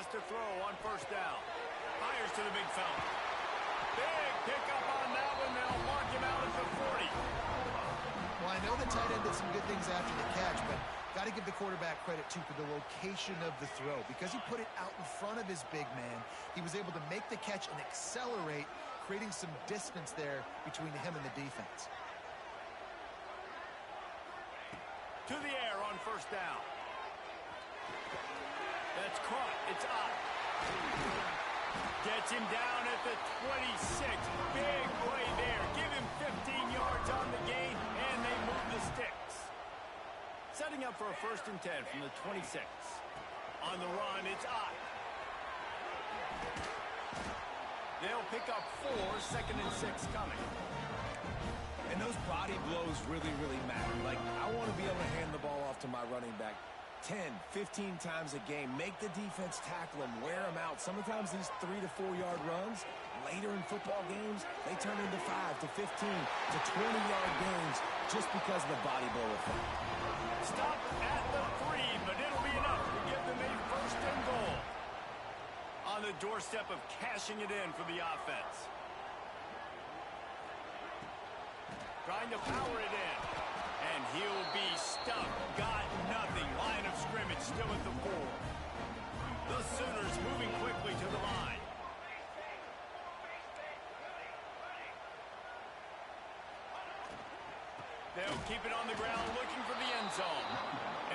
across to throw on first down. Fires to the big fella. Big pickup on that one. They'll mark him out at the 40. Well, I know the tight end did some good things after the catch, but got to give the quarterback credit, too, for the location of the throw. Because he put it out in front of his big man, he was able to make the catch and accelerate, creating some distance there between him and the defense. To the air on first down. That's caught. It's up. Gets him down at the 26. Big play there. Give him 15 yards on the gain, and they move the sticks. Setting up for a 1st and 10 from the 26. On the run, it's Ott. They'll pick up 4, 2nd and 6 coming. And those body blows really, really matter. Like, I want to be able to hand the ball off to my running back 10, 15 times a game. Make the defense tackle them, wear them out. Sometimes these 3 to 4 yard runs, later in football games, they turn into 5 to 15 to 20-yard games just because of the body blow effect. Stop at the 3, but it'll be enough to give them a 1st and goal. On the doorstep of cashing it in for the offense. Trying to power it in. And he'll be stuck. Got nothing. Line of scrimmage still at the 4. The Sooners moving quickly to the line. They'll keep it on the ground looking for the end zone.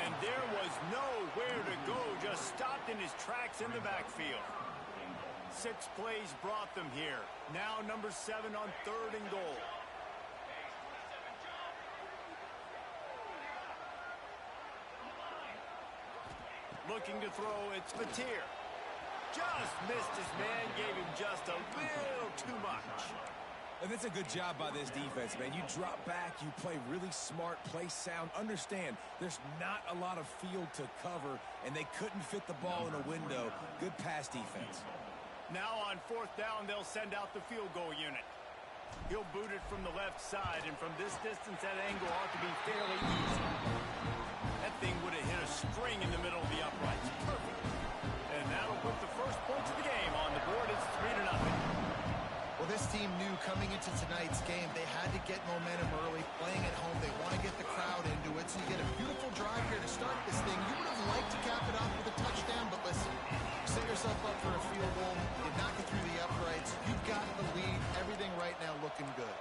And there was nowhere to go. Just stopped in his tracks in the backfield. 6 plays brought them here. Now number 7 on 3rd and goal. Looking to throw, it's Mateer. Just missed his man, gave him just a little too much. And that's a good job by this defense, man. You drop back, you play really smart, play sound. Understand, there's not a lot of field to cover, and they couldn't fit the ball in a window. Good pass defense. Now on 4th down, they'll send out the field goal unit. He'll boot it from the left side, and from this distance, that angle ought to be fairly easy. That thing would have hit a string in the middle of the uprights. Perfect. And that'll put the first points of the game on the board. It's 3-0. Well, this team knew coming into tonight's game they had to get momentum early, playing at home. They want to get the crowd into it, so you get a beautiful drive here to start this thing. You would have liked to cap it off with a touchdown, but listen, you set yourself up for a field goal, you knock it through the uprights, you've got the lead, everything right now looking good.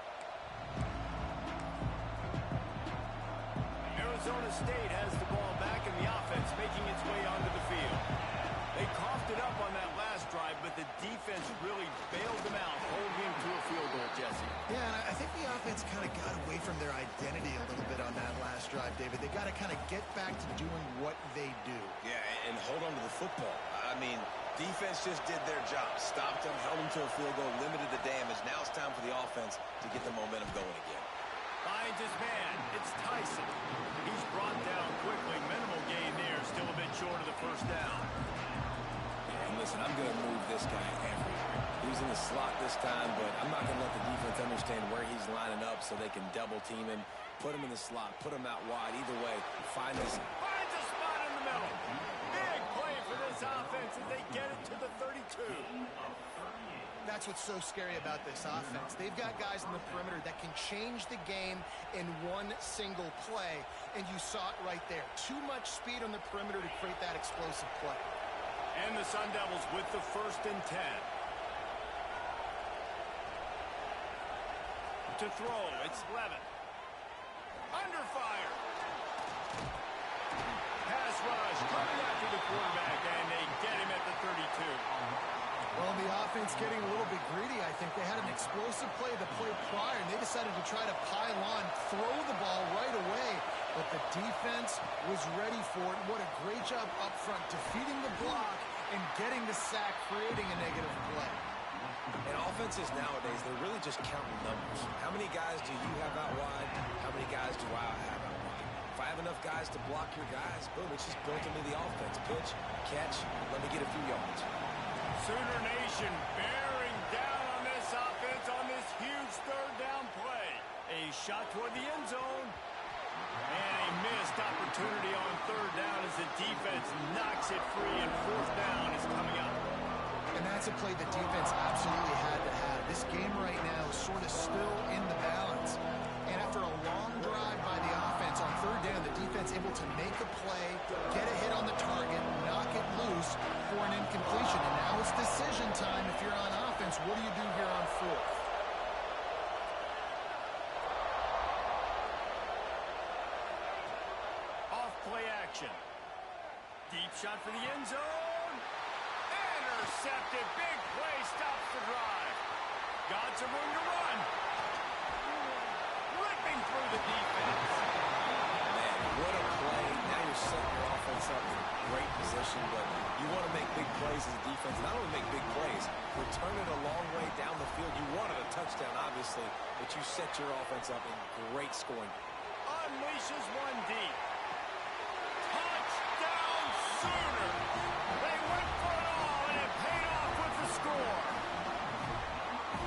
Arizona State has the ball back in the offense, making its way onto the field. They coughed it up on that last drive, but the defense really bailed them out, holding him to a field goal, Jesse. Yeah, and I think the offense kind of got away from their identity a little bit on that last drive, David. They got to kind of get back to doing what they do. Yeah, and hold on to the football. I mean, defense just did their job. Stopped them, held them to a field goal, limited the damage. Now it's time for the offense to get the momentum going again. Finds his man. It's Tyson. He's brought down quickly. Minimal gain there. Still a bit short of the 1st down. And listen, I'm going to move this guy everywhere. He's in the slot this time, but I'm not going to let the defense understand where he's lining up so they can double team him, put him in the slot, put him out wide. Either way, find this. Finds a spot in the middle. Big play for this offense as they get it to the 32. That's what's so scary about this offense. They've got guys in the perimeter that can change the game in one single play, and you saw it right there. Too much speed on the perimeter to create that explosive play. And the Sun Devils with the 1st and 10. To throw, it's Levin. Under fire. Pass rush, coming after the quarterback, and they get him at the 32. Well, the offense getting a little bit greedy, I think. They had an explosive play the play prior, and they decided to try to pile on, throw the ball right away. But the defense was ready for it. What a great job up front, defeating the block and getting the sack, creating a negative play. And offenses nowadays, they're really just counting numbers. How many guys do you have out wide? How many guys do I have out wide? If I have enough guys to block your guys, boom, it's just built into the offense. Pitch, catch, let me get a few yards. Sooner Nation bearing down on this offense on this huge 3rd down play. A shot toward the end zone. And a missed opportunity on 3rd down as the defense knocks it free, and 4th down is coming out. And that's a play the defense absolutely had to have. This game right now is sort of still in the balance. And after a long drive by the offense on third down, the defense able to make a play, get a hit on the target, knock it loose for an incompletion. And now it's decision time if you're on offense. What do you do here on fourth? Off play action. Deep shot for the end zone. Intercepted. Big play stops the drive. Got some room to run. Ripping through the defense. Man, what a play. Now you're setting your offense up in great position, but you want to make big plays as a defense. Not only make big plays, return it a long way down the field. You wanted a touchdown, obviously, but you set your offense up in great scoring. Unleashes one deep. Touchdown Sooner. They went for it all, and it paid off with the score.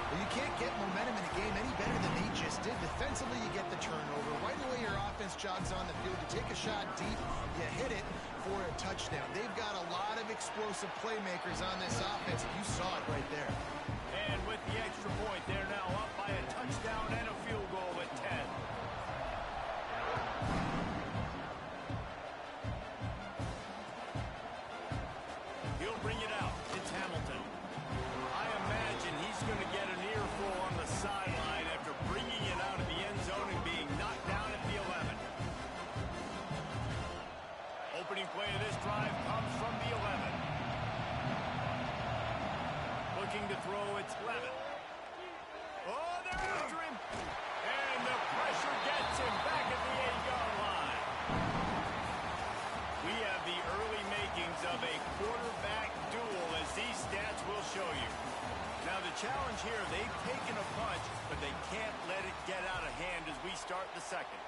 Well, you can't get momentum in a game any better than they just did. Defensively, you get the turnover. Right away, your offense jogs on the field. You take a shot deep, you hit it for a touchdown. They've got a lot of explosive playmakers on this offense. You saw it right there. And with the extra point, they're now up by a touchdown and a field goal at 10. He'll bring it out. It's Hamilton. I imagine he's going to get an earful on the sideline after bringing it out of the end zone and being knocked down at the 11. Opening play of this drive comes from the 11. Looking to throw, it's Levitt. Oh, they're after him. And the pressure gets him back at the 8-yard line. We have the early makings of a quarterback duel, as these stats will show you. Now, the challenge here, they've taken a punch, but they can't let it get out of hand as we start the second.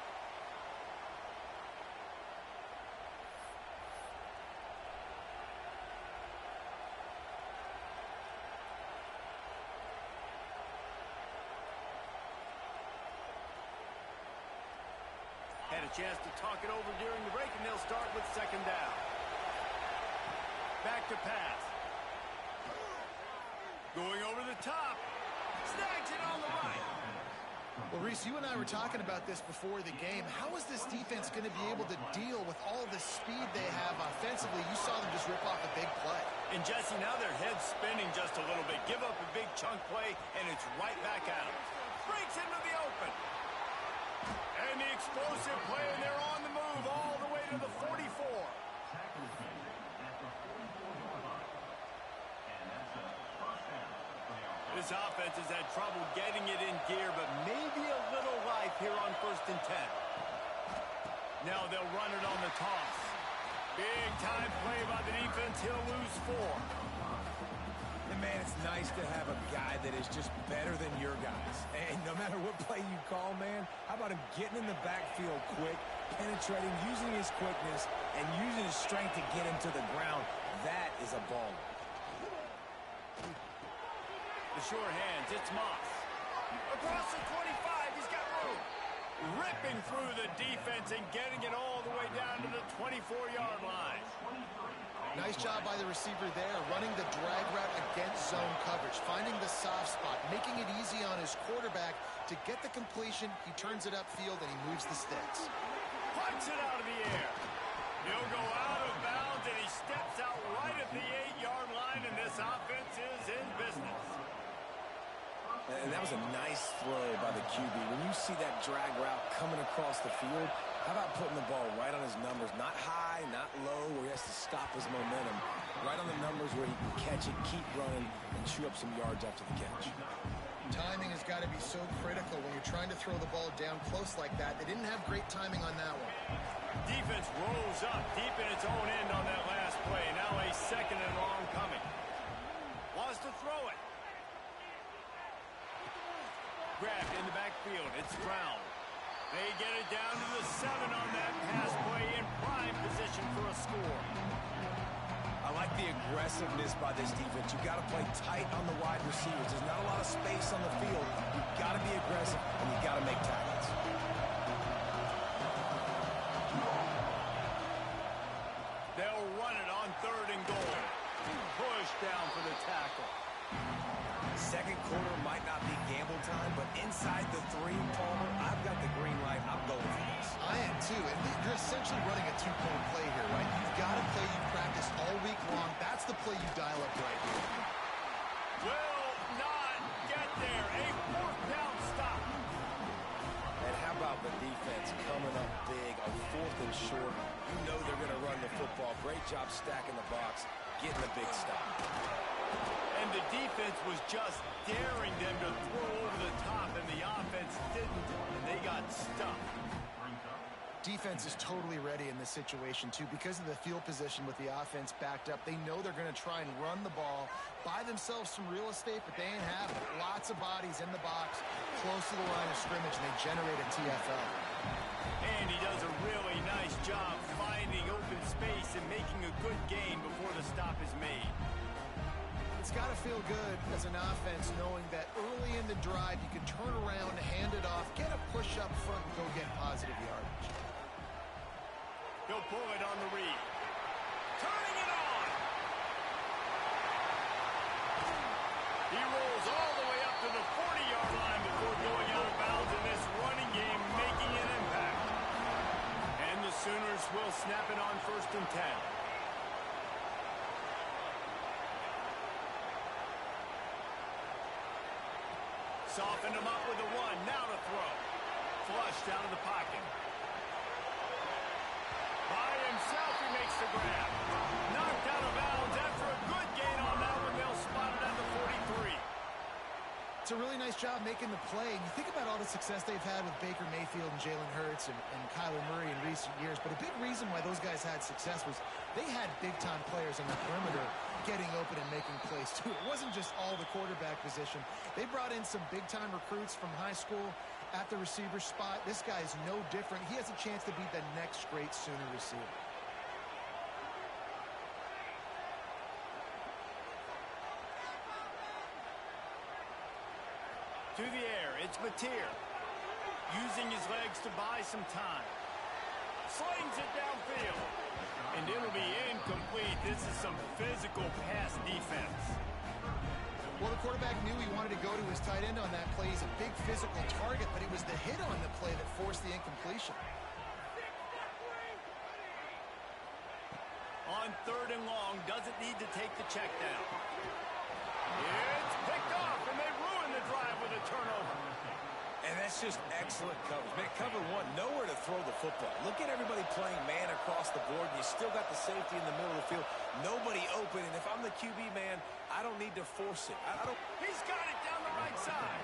Had a chance to talk it over during the break, and they'll start with second down. Back to pass. Going over the top. Snags it on the right. Well, Reese, you and I were talking about this before the game. How is this defense going to be able to deal with all the speed they have offensively? You saw them just rip off a big play. And Jesse, now their head's spinning just a little bit. Give up a big chunk play, and it's right back at them. Breaks into the open. And the explosive play, and they're on the move all the way to the 44. This offense has had trouble getting it in gear, but maybe a little life here on 1st and 10. Now they'll run it on the toss. Big time play by the defense. He'll lose 4. And man, it's nice to have a guy that is just better than your guys. And no matter what play you call, man, how about him getting in the backfield quick, penetrating, using his quickness, and using his strength to get him to the ground? That is a ball. The short hands, it's Moss. Across the 25, he's got room. Ripping through the defense and getting it all the way down to the 24-yard line. Nice job by the receiver there, running the drag route against zone coverage, finding the soft spot, making it easy on his quarterback to get the completion. He turns it upfield and he moves the sticks. Punts it out of the air. He'll go out of bounds and he steps out right at the 8-yard line, and this offense is in business. And that was a nice throw by the QB. When you see that drag route coming across the field, how about putting the ball right on his numbers? Not high, not low, where he has to stop his momentum. Right on the numbers where he can catch it, keep running, and chew up some yards after the catch. Timing has got to be so critical when you're trying to throw the ball down close like that. They didn't have great timing on that one. Defense rolls up deep in its own end on that last play. Now a 2nd and long coming. Wants to throw it. Grabbed in the backfield. It's Brown. They get it down to the 7 on that pass play, in prime position for a score. I like the aggressiveness by this defense. You've got to play tight on the wide receivers. There's not a lot of space on the field. You've got to be aggressive, and you've got to make tackles. They'll run it on 3rd and goal. Push down for the tackle. Second quarter might not be gamble time, but inside the 3, Palmer, I've got the green light. I'm going for this. I am too, and you're essentially running a 2-point play here, right? You've got a play you've practiced all week long. That's the play you dial up right here. Will not get there. A 4th down stop. And how about the defense coming up big on 4th and short? You know they're going to run the football. Great job stacking the box, getting a big stop. And the defense was just daring them to throw over the top, and the offense didn't, and they got stuck. Defense is totally ready in this situation, too. Because of the field position with the offense backed up, they know they're going to try and run the ball, buy themselves some real estate, but they ain't have it. Lots of bodies in the box, close to the line of scrimmage, and they generate a TFL. And he does a really nice job finding open space and making a good gain before the stop is made. It's got to feel good as an offense knowing that early in the drive you can turn around, hand it off, get a push up front, and go get positive yardage. He'll pull it on the read. Turning it on. He rolls all the way up to the 40-yard line before going out of bounds in this running game, making an impact. And the Sooners will snap it on 1st and 10. Softened him up with a 1. Now to throw. Flushed out of the pocket. By himself, he makes the grab. Knocked out of bounds after a good gain on that one. They'll spot it at the 43. It's a really nice job making the play. And you think about all the success they've had with Baker Mayfield and Jalen Hurts and Kyler Murray in recent years. But a big reason why those guys had success was they had big-time players on the perimeter getting open and making plays, too. It wasn't just all the quarterback position. They brought in some big-time recruits from high school at the receiver spot. This guy is no different. He has a chance to be the next great Sooner receiver. To the air, it's Mateer. Using his legs to buy some time. Slings it downfield. And it'll be incomplete. This is some physical pass defense. Well, the quarterback knew he wanted to go to his tight end on that play. He's a big physical target, but it was the hit on the play that forced the incompletion. On 3rd and long, doesn't need to take the check down. It's picked off, and they ruin the drive with a turnover. And that's just excellent coverage. Man, cover 1, nowhere to throw the football. Look at everybody playing man across the board, and you still got the safety in the middle of the field. Nobody open, and if I'm the QB, man, I don't need to force it. I don't. He's got it down the right side.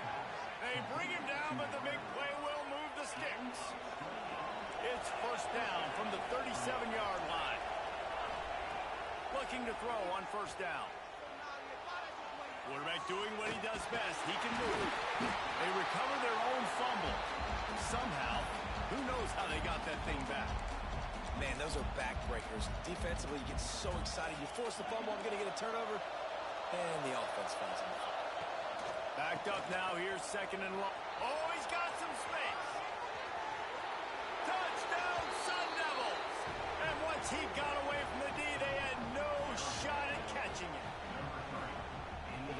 They bring him down, but the big play will move the sticks. It's 1st down from the 37-yard line. Looking to throw on 1st down. Quarterback doing what he does best. He can move. They recover their own fumble. Somehow, who knows how they got that thing back. Man, those are backbreakers. Defensively, you get so excited. You force the fumble, I'm going to get a turnover, and the offense finds him. Backed up now. Here's 2nd and long. Oh, he's got some space. Touchdown, Sun Devils. And once he got away from the D, they had no shot at catching it.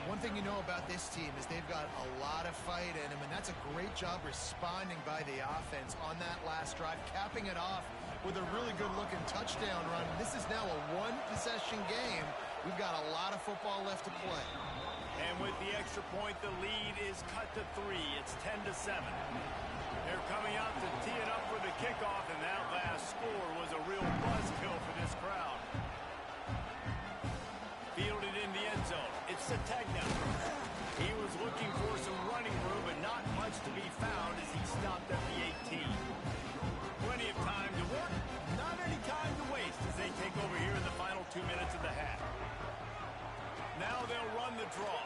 One thing you know about this team is they've got a lot of fight in them, and that's a great job responding by the offense on that last drive, capping it off with a really good-looking touchdown run. This is now a 1-possession game. We've got a lot of football left to play. And with the extra point, the lead is cut to 3. It's 10-7. They're coming out to tee it up for the kickoff, and that last score was a real buzzkill for this crowd. Fielded in the end zone. It's Sategna. He was looking for some running room, but not much to be found as he stopped at the 18. Plenty of time to work, not any time to waste as they take over here in the final 2 minutes of the half. Now they'll run the draw.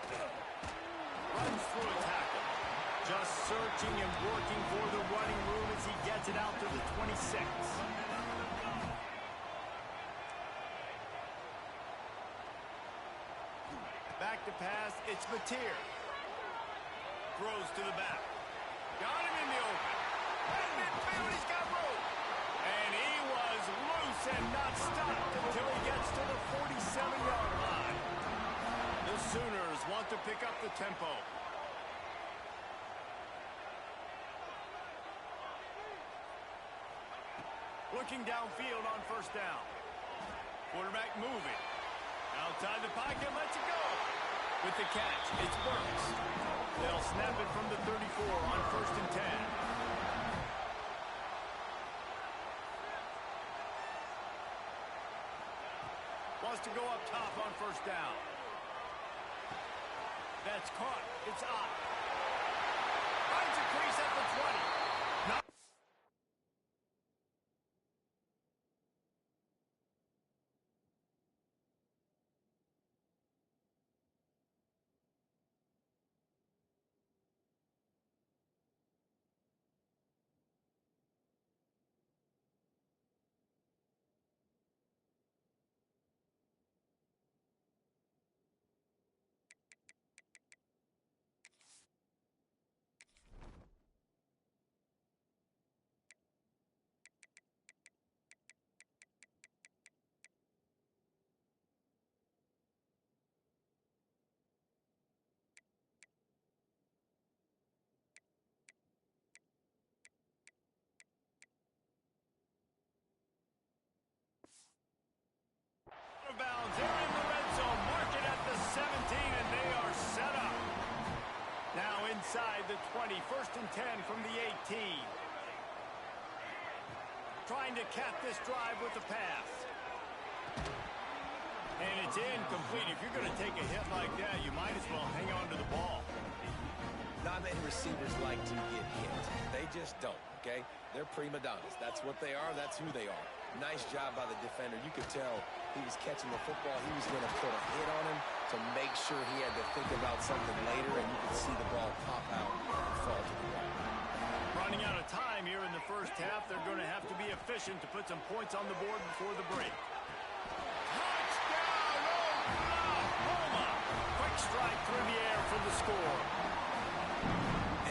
Runs through a tackle. Just searching and working for the running room as he gets it out to the 26. Back to pass, it's Mateer. Throws to the back. Got him in the open. And midfield, he's got room. And he was loose and not stopped until he gets to the 47-yard line. pick up the tempo. Looking downfield on first down. Quarterback moving. Outside the pocket, lets it go. With the catch, it's Burks. They'll snap it from the 34 on first and 10. Wants to go up top on first down. That's caught. It's out. Finds a crease at the 20. Not out of bounds. They're in the red zone. Mark it at the 17, and they are set up. Now inside the 20. First and 10 from the 18. Trying to cap this drive with the pass. And it's incomplete. If you're going to take a hit like that, you might as well hang on to the ball. Not many receivers like to get hit. They just don't, okay? They're prima donnas. That's what they are. That's who they are. Nice job by the defender. You could tell he was catching the football. He was going to put a hit on him to make sure he had to think about something later, and you could see the ball pop out and fall to the ground. Running out of time here in the first half. They're going to have to be efficient to put some points on the board before the break. Touchdown, Oklahoma! Quick strike through the air for the score.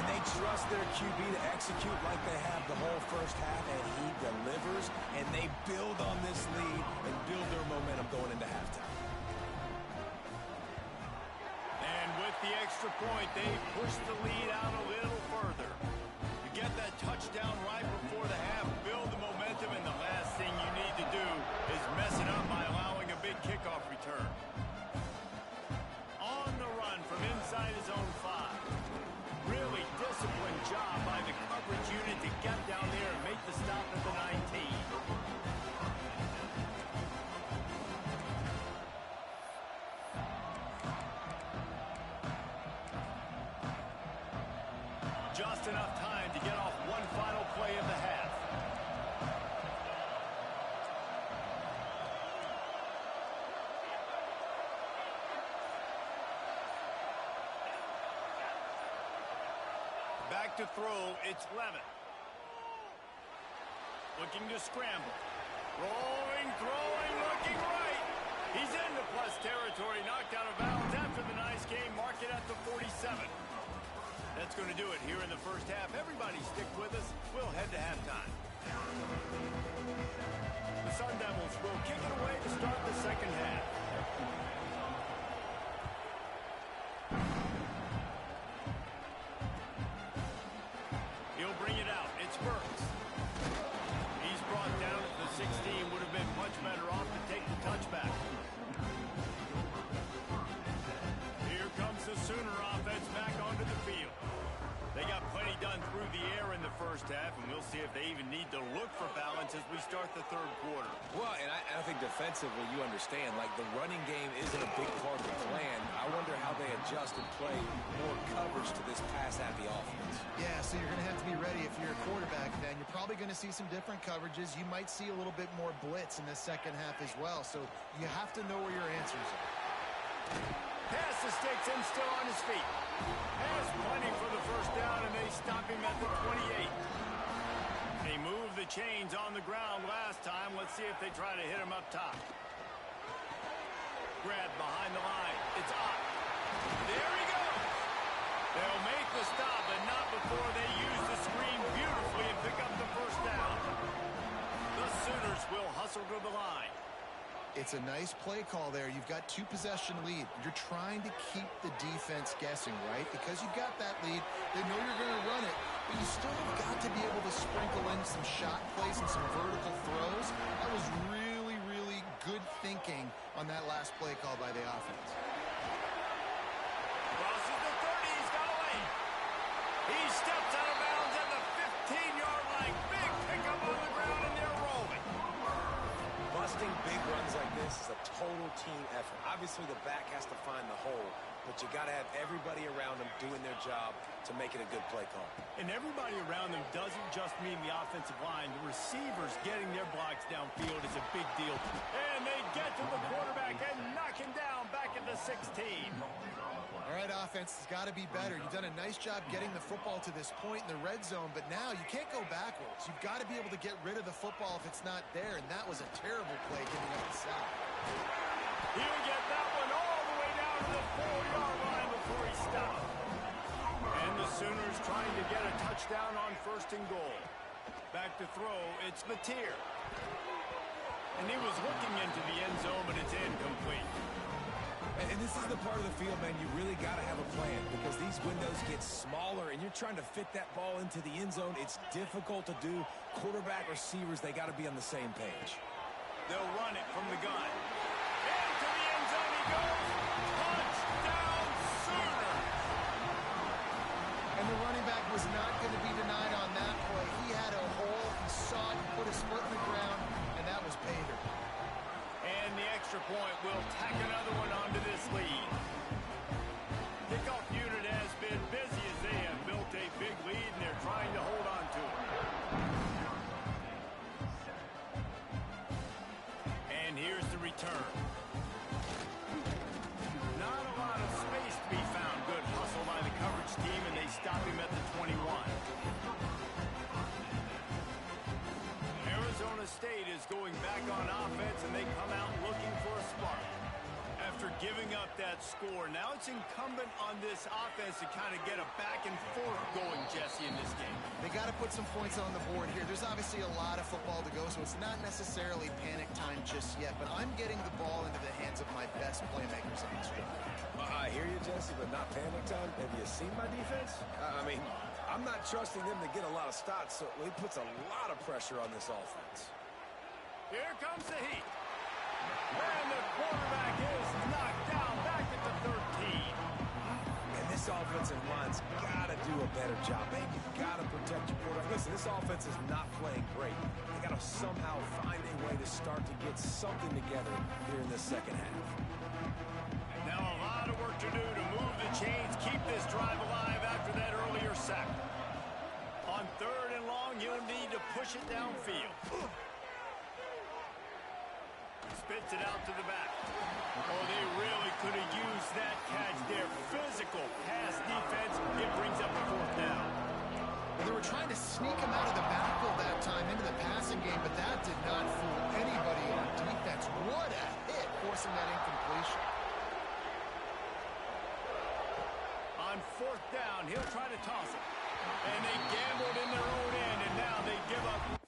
And they trust their QB to execute like they have the whole first half, and he delivers, and they build on this lead and build their momentum going into halftime. And with the extra point, they push the lead out a little further. You get that touchdown right before the half, build the momentum, and the last thing you need to do is mess it up by allowing a big kickoff return. On the run from inside his own 5. Really disciplined job by the coverage unit to get down there and make the stop at the 19. Just enough time to get off one final play of the half. Back to throw, it's Levitt. Looking to scramble. Rolling, throwing, looking right. He's into plus territory, knocked out of bounds after the nice game. Mark it at the 47. That's going to do it here in the first half. Everybody stick with us. We'll head to halftime. The Sun Devils will kick it away to start the second half. He'll bring it out. It's Burks. He's brought down at the 16. Would have been much better off to take the touchback. Here comes the Sooner offense back onto the field. They got plenty done through the air in the first half, and we'll see if they even need to look for balance as we start the third quarter. Well, and I think defensively, you understand, like the running game isn't a big part of the plan. I wonder how they adjust and play more coverage to this pass-happy offense. Yeah, so you're going to have to be ready if you're a quarterback then. You're probably going to see some different coverages. You might see a little bit more blitz in the second half as well, so you have to know where your answers are. Pass the sticks and still on his feet. Has plenty for the first down, and they stop him at the 28. They moved the chains on the ground last time. Let's see if they try to hit him up top. Grab behind the line. It's up. There he goes. They'll make the stop, but not before they use the screen beautifully and pick up the first down. The Sooners will hustle to the line. It's a nice play call there. You've got 2-possession lead. You're trying to keep the defense guessing, right? Because you've got that lead, they know you're going to run it, but you still have got to be able to sprinkle in some shot plays and some vertical throws. That was really, really good thinking on that last play call by the offense. Crosses the 30, he's got away. He steps out of bounds at the 15-yard line. Big pickup on the ground, and they're rolling. Busting big runs like this is a total team effort. Obviously, the back has to find the hole, but you got to have everybody around them doing their job to make it a good play call. And everybody around them doesn't just mean the offensive line. The receivers getting their blocks downfield is a big deal. And they get to the quarterback and knock him down back at the 16. All right, offense has got to be better. You've done a nice job getting the football to this point in the red zone, but now you can't go backwards. You've got to be able to get rid of the football if it's not there, and that was a terrible play getting up the side. He'll get that one all the way down to the 4-yard line before he stopped. And the Sooners trying to get a touchdown on 1st and goal. Back to throw, it's Mateer. And he was looking into the end zone, but it's incomplete. And this is the part of the field, man, you really got to have a plan because these windows get smaller and you're trying to fit that ball into the end zone. It's difficult to do. Quarterback, receivers, they got to be on the same page. They'll run it from the gun. Into the end zone he goes. Touchdown, Sooners! And the running back was not going to be denied on that play. He had a hole, he saw it, he put his foot in the ground, and that was pay dirt. And the extra point will tack another one onto this lead. Kickoff unit has been busy as they have built a big lead, and they're trying to hold on to it. And here's the return. Not a lot of space to be found. Good hustle by the coverage team, and they stop him at the 21. Arizona State is going back on offense, and they come out looking for a spark. After giving up that score, now it's incumbent on this offense to kind of get a back and forth going, Jesse, in this game. They got to put some points on the board here. There's obviously a lot of football to go, so it's not necessarily panic time just yet, but I'm getting the ball into the hands of my best playmakers on this drive. I hear you, Jesse, but not panic time. Have you seen my defense? I mean, I'm not trusting them to get a lot of stops, so it puts a lot of pressure on this offense. Here comes the heat. And the quarterback is knocked down back at the 13. And this offensive line's got to do a better job, man. You've got to protect your quarterback. Listen, this offense is not playing great. They got to somehow find a way to start to get something together here in the second half. Now a lot of work to do to move the chains, keep this drive alive after that earlier sack. On 3rd and long, you'll need to push it downfield. Spits it out to the back. Oh, they really could have used that catch there. Physical pass defense. It brings up a 4th down. Well, they were trying to sneak him out of the backfield that time into the passing game, but that did not fool anybody on defense. What a hit, forcing that incompletion. On 4th down, he'll try to toss it. And they gambled in their own end, and now they give up.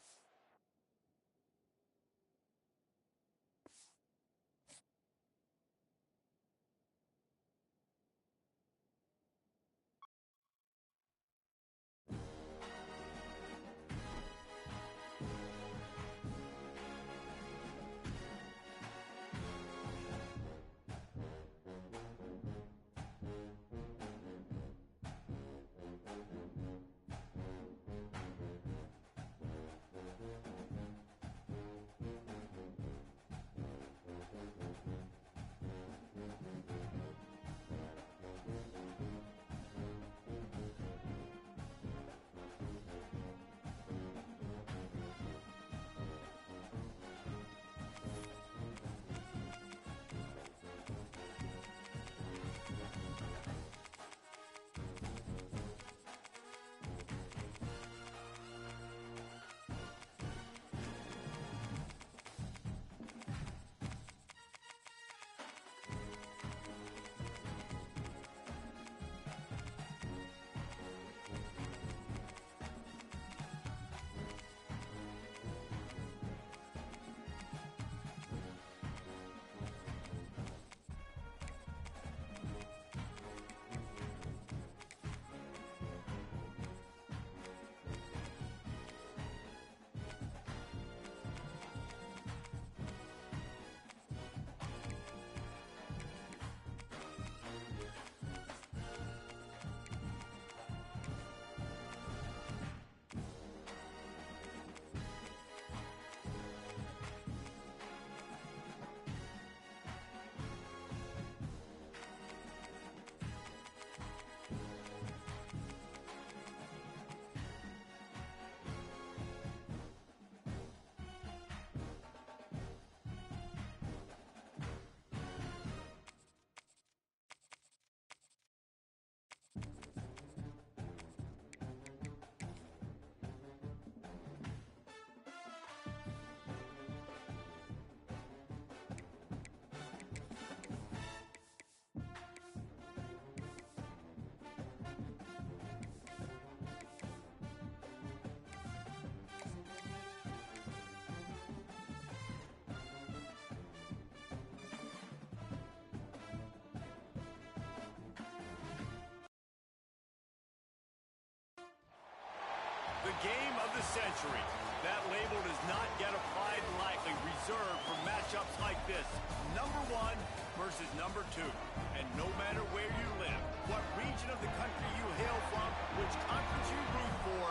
game of the century. That label does not get applied lightly, reserved for matchups like this. Number 1 versus number 2. And no matter where you live, what region of the country you hail from, which conference you root for,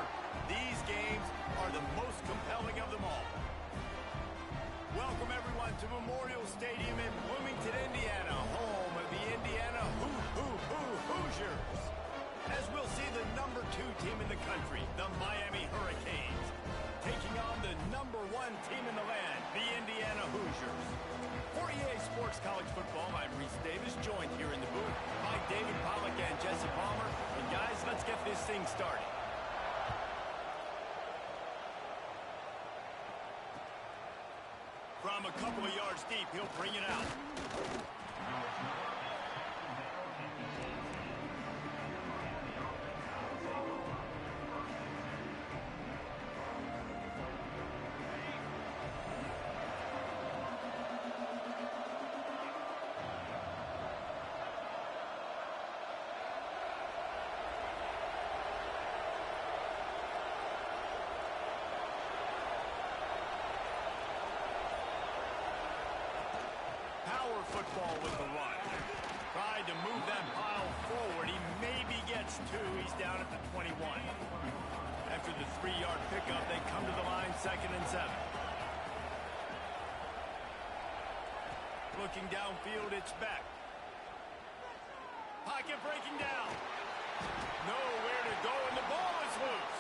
these games are the most compelling of them all. Welcome, everyone, to Memorial Stadium in Bloomington, Indiana, home of the Indiana Hoosiers. As we'll see the number 2 team in the country, the Miami Hurricanes, taking on the number 1 team in the land, the Indiana Hoosiers. For EA Sports College Football, I'm Reese Davis, joined here in the booth by David Pollack and Jesse Palmer. And guys, let's get this thing started. From a couple of yards deep, he'll bring it out. Football with the run. Tried to move that pile forward. He maybe gets 2. He's down at the 21. After the 3-yard pickup, they come to the line, 2nd and 7. Looking downfield, it's back. Pocket breaking down. Nowhere to go, and the ball is loose.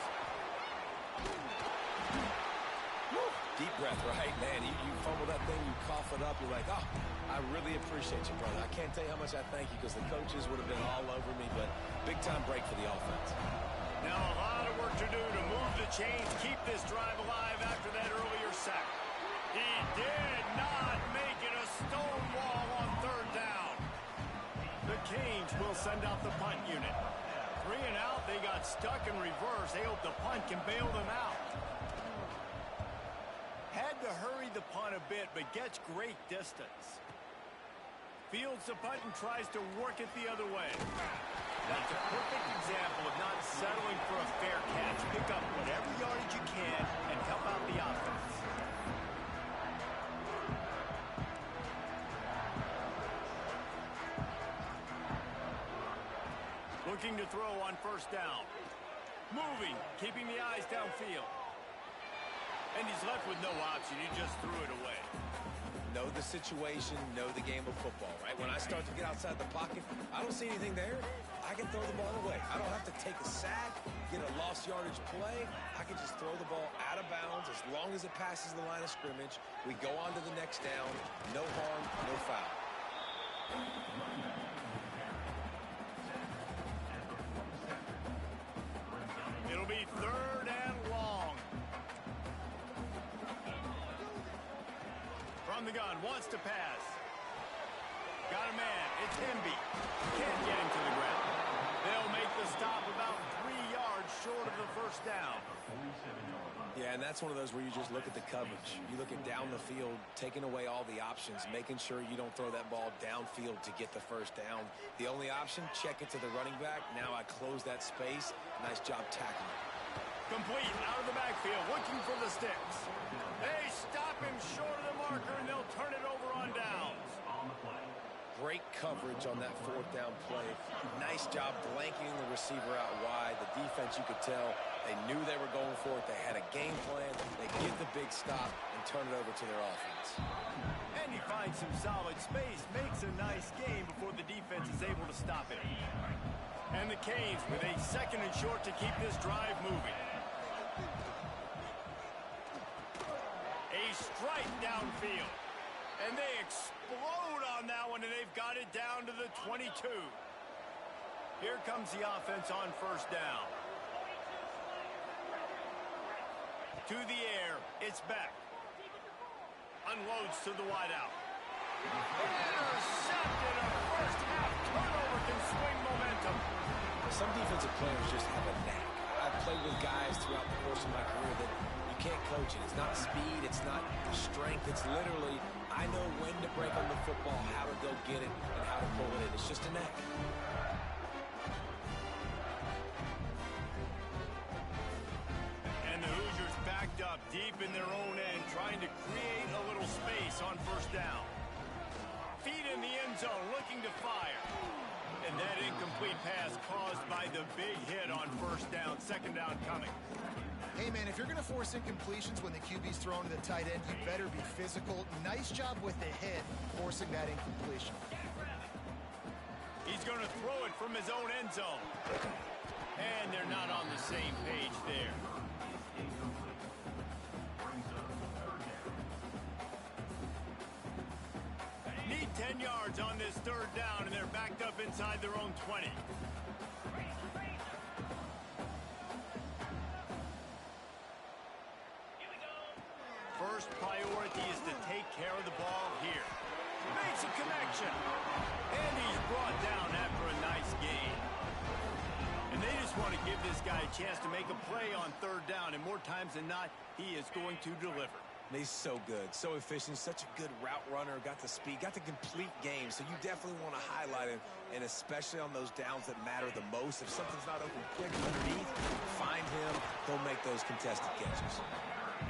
Deep breath, right? Man, you fumble that thing, you cough it up, you're like, oh, I really appreciate you, brother. I can't tell you how much I thank you because the coaches would have been all over me, but big-time break for the offense. Now a lot of work to do to move the chains, keep this drive alive after that earlier sack. He did not make it a stone wall on 3rd down. The Canes will send out the punt unit. 3 and out, they got stuck in reverse. They hope the punt can bail them out. Had to hurry the punt a bit, but gets great distance. Fields the punt and tries to work it the other way. That's a perfect example of not settling for a fair catch. Pick up whatever yardage you can and help out the offense. Looking to throw on 1st down. Moving, keeping the eyes downfield. And he's left with no option. He just threw it away. Know the situation, know the game of football, right? When I start to get outside the pocket, I don't see anything there. I can throw the ball away. I don't have to take a sack, get a lost yardage play. I can just throw the ball out of bounds as long as it passes the line of scrimmage. We go on to the next down. No harm, no foul. It'll be 3rd and long. From the gun, wants to pass. Got a man, it's Hemby. Can't get him to the ground. They'll make the stop about 3 yards short of the 1st down. Yeah, and that's one of those where you just look at the coverage. You look at down the field, taking away all the options, making sure you don't throw that ball downfield to get the 1st down. The only option, check it to the running back. Now I close that space. Nice job tackling. Complete, out of the backfield, looking for the sticks. They stop him short of the marker, and they'll turn it over on downs. Great coverage on that 4th down play. Nice job blanking the receiver out wide. The defense, you could tell, they knew they were going for it. They had a game plan. They get the big stop and turn it over to their offense. And he finds some solid space, makes a nice game before the defense is able to stop it. And the Canes with a 2nd and short to keep this drive moving. A strike downfield. And they explode on that one, and they've got it down to the 22. Here comes the offense on 1st down. To the air, it's back. Unloads to the wideout. Intercepted, a 1st half turnover can swing momentum. Some defensive players just have a knack. I've played with guys throughout the course of my career that you can't coach it. It's not speed, it's not strength, it's literally, I know when to break on the football, how to go get it, and how to pull it in. It's just a knack. lined up deep in their own end, trying to create a little space on first down. Feet in the end zone, looking to fire. And that incomplete pass caused by the big hit on first down. Second down coming. Hey, man, if you're going to force incompletions when the QB's thrown to the tight end, you better be physical. Nice job with the hit, forcing that incompletion. He's going to throw it from his own end zone. And they're not on the same page there. Need 10 yards on this third down, and they're backed up inside their own 20. First priority is to take care of the ball here. Makes a connection. And he's brought down after a nice gain. And they just want to give this guy a chance to make a play on third down. And more times than not, he is going to deliver. He's so good, so efficient, such a good route runner, got the speed, got the complete game. So you definitely want to highlight him, and especially on those downs that matter the most. If something's not open quick underneath, find him. He'll make those contested catches.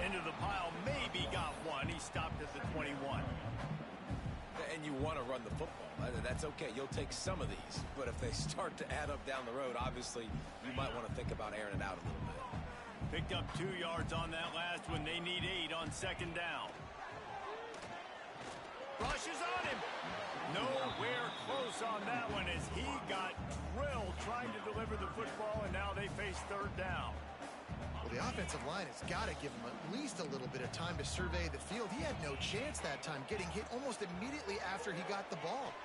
Into the pile, maybe got one. He stopped at the 21. And you want to run the football. That's okay. You'll take some of these. But if they start to add up down the road, obviously, you might want to think about airing it out a little bit. Picked up 2 yards on that last one. They need 8 on second down. Rushes on him. Nowhere close on that one as he got drilled trying to deliver the football, and now they face third down. Well, the offensive line has got to give him at least a little bit of time to survey the field. He had no chance that time, getting hit almost immediately after he got the ball.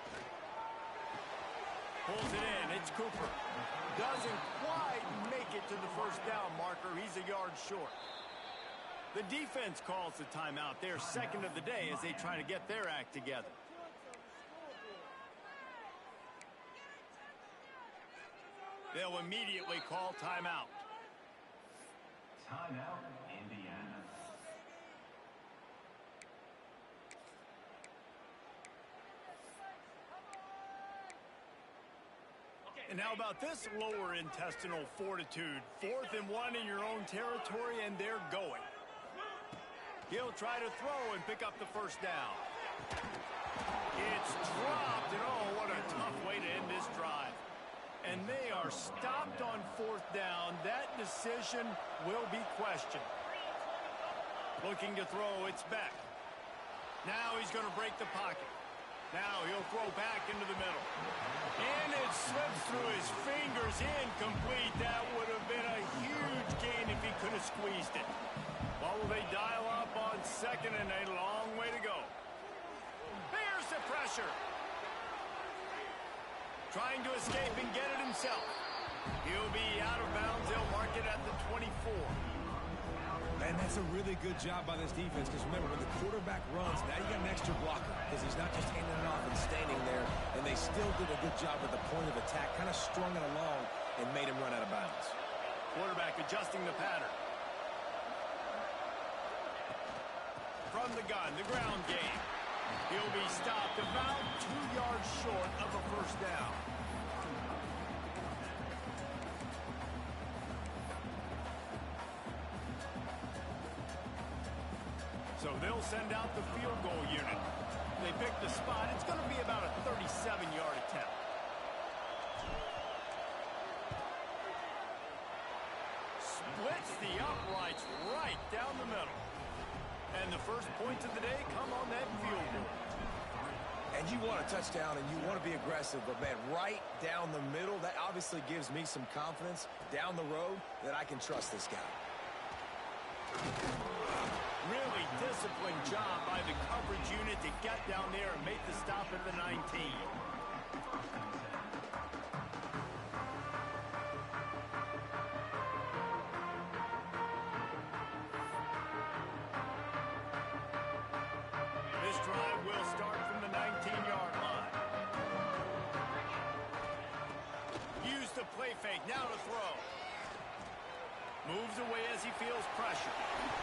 Pulls it in. It's Cooper. Doesn't quite make it to the first down marker. He's a yard short. The defense calls the timeout. They're second of the day as they try to get their act together. They'll immediately call timeout. Timeout, Indiana. And how about this lower intestinal fortitude? 4th and 1 in your own territory, and they're going. He'll try to throw and pick up the first down. It's dropped, and oh, what a tough way to end this drive. And they are stopped on 4th down. That decision will be questioned. Looking to throw, it's Beck. Now he's going to break the pocket. Now he'll throw back into the middle. And it slips through his fingers, incomplete. That would have been a huge gain if he could have squeezed it. Well, will they dial up on second, and a long way to go. Here's the pressure. Trying to escape and get it himself. He'll be out of bounds. They'll mark it at the 24. And that's a really good job by this defense, because remember, when the quarterback runs, now you got an extra blocker, because he's not just handing it off and standing there, and they still did a good job at the point of attack, kind of strung it along and made him run out of bounds. Quarterback adjusting the pattern. From the gun, the ground game. He'll be stopped about 2 yards short of a first down. So they'll send out the field goal unit. They pick the spot. It's going to be about a 37-yard attempt. Splits the uprights right down the middle. And the first points of the day come on that field goal. And you want a touchdown, and you want to be aggressive, but, man, right down the middle, that obviously gives me some confidence down the road that I can trust this guy. Really disciplined job by the coverage unit to get down there and make the stop at the 19. This drive will start from the 19-yard line. Use the play fake, now to throw. Moves away as he feels pressure.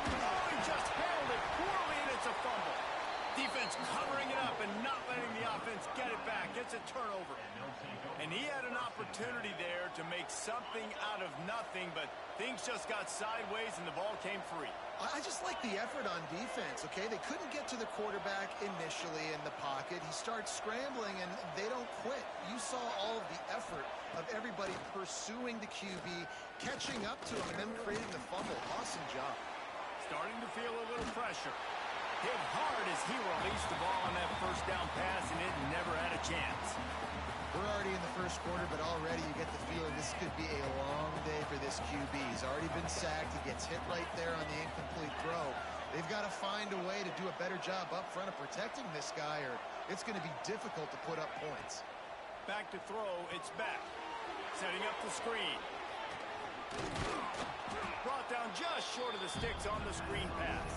Oh, he just held it poorly, and it's a fumble. Defense covering it up and not letting the offense get it back. Gets a turnover. And he had an opportunity there to make something out of nothing, but things just got sideways and the ball came free. I just like the effort on defense, okay? They couldn't get to the quarterback initially in the pocket. He starts scrambling, and they don't quit. You saw all of the effort of everybody pursuing the QB, catching up to him, and then creating the fumble. Awesome job. Starting to feel a little pressure. Hit hard as he released the ball on that first down pass, and it never had a chance. We're already in the first quarter, but already you get the feeling this could be a long day for this QB. He's already been sacked. He gets hit right there on the incomplete throw. They've got to find a way to do a better job up front of protecting this guy, or it's going to be difficult to put up points. Back to throw, it's Beck. Setting up the screen. Brought down just short of the sticks on the screen pass.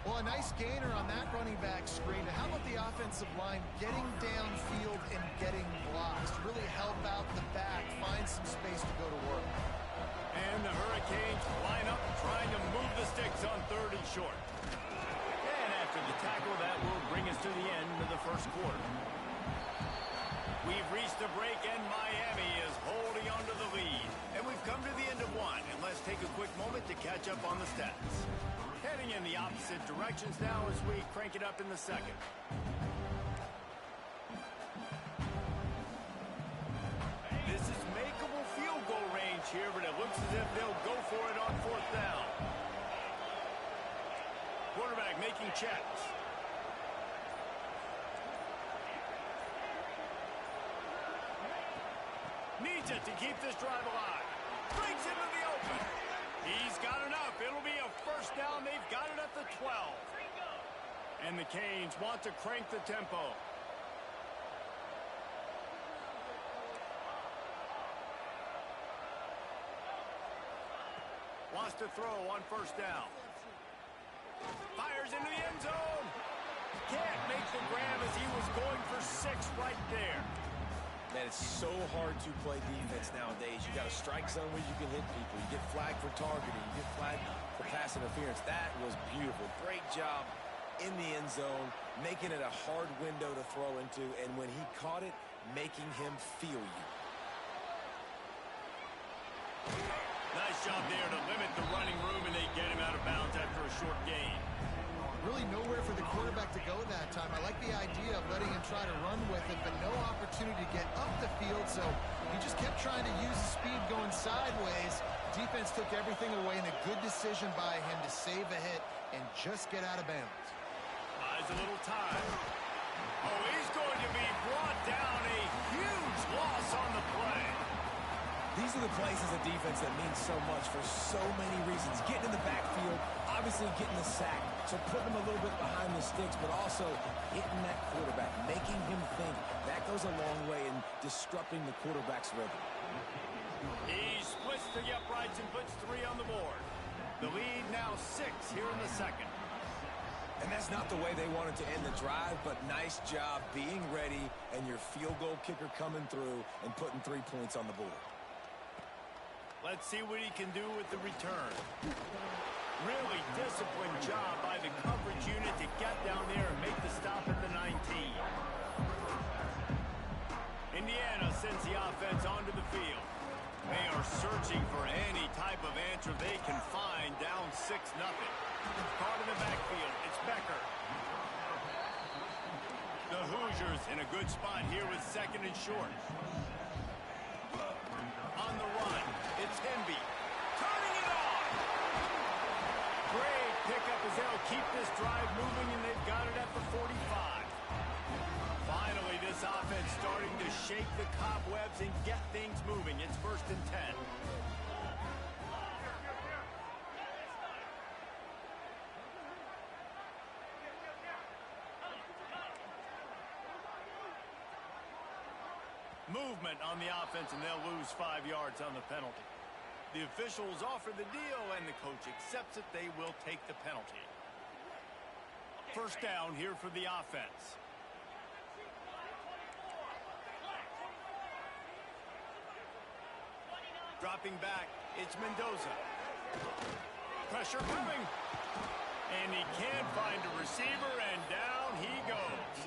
Well, a nice gainer on that running back screen. How about the offensive line getting downfield and getting blocks to really help out the back, find some space to go to work? And the Hurricanes line up trying to move the sticks on 3rd and short. And after the tackle, that will bring us to the end of the first quarter. We've reached the break, and Miami is holding on to the lead. And we've come to the end of one, and let's take a quick moment to catch up on the stats. Heading in the opposite directions now as we crank it up in the second. This is makeable field goal range here, but it looks as if they'll go for it on 4th down. Quarterback making checks. Needs it to keep this drive alive. Brings into the open. He's got enough. It'll be a first down. They've got it at the 12. And the Canes want to crank the tempo. Wants to throw on 1st down. Fires into the end zone. Can't make the grab as he was going for 6 right there. Man, it's so hard to play defense nowadays. You got a strike zone where you can hit people. You get flagged for targeting. You get flagged for pass interference. That was beautiful. Great job in the end zone, making it a hard window to throw into, and when he caught it, making him feel you. Nice job there to limit the running room, and they get him out of bounds after a short gain. Really nowhere for the quarterback to go that time. I like the idea of letting him try to run with it, but no opportunity to get up the field, so he just kept trying to use the speed going sideways. Defense took everything away, and a good decision by him to save a hit and just get out of bounds. Buys a little time. Oh, he's going to be brought down. A huge loss on the play. These are the plays as a defense that mean so much for so many reasons. Getting in the backfield, obviously getting the sack, so putting him a little bit behind the sticks, but also hitting that quarterback, making him think. That goes a long way in disrupting the quarterback's rhythm. He splits the uprights and puts 3 on the board. The lead now 6 here in the second. And that's not the way they wanted to end the drive, but nice job being ready and your field goal kicker coming through and putting 3 points on the board. Let's see what he can do with the return. Really disciplined job by the coverage unit to get down there and make the stop at the 19. Indiana sends the offense onto the field. They are searching for any type of answer they can find, down 6-0. Caught in the backfield, it's Becker. The Hoosiers in a good spot here with 2nd and short. On the run, it's Hemby. Turning it on! Great pickup as they'll keep this drive moving, and they've got it at the 45. Finally, this offense starting to shake the cobwebs and get things moving. It's 1st and 10. Movement on the offense, and they'll lose 5 yards on the penalty. The officials offer the deal, and the coach accepts it. They will take the penalty. 1st down here for the offense. Dropping back, it's Mendoza. Pressure coming. And he can't find a receiver, and down down he goes.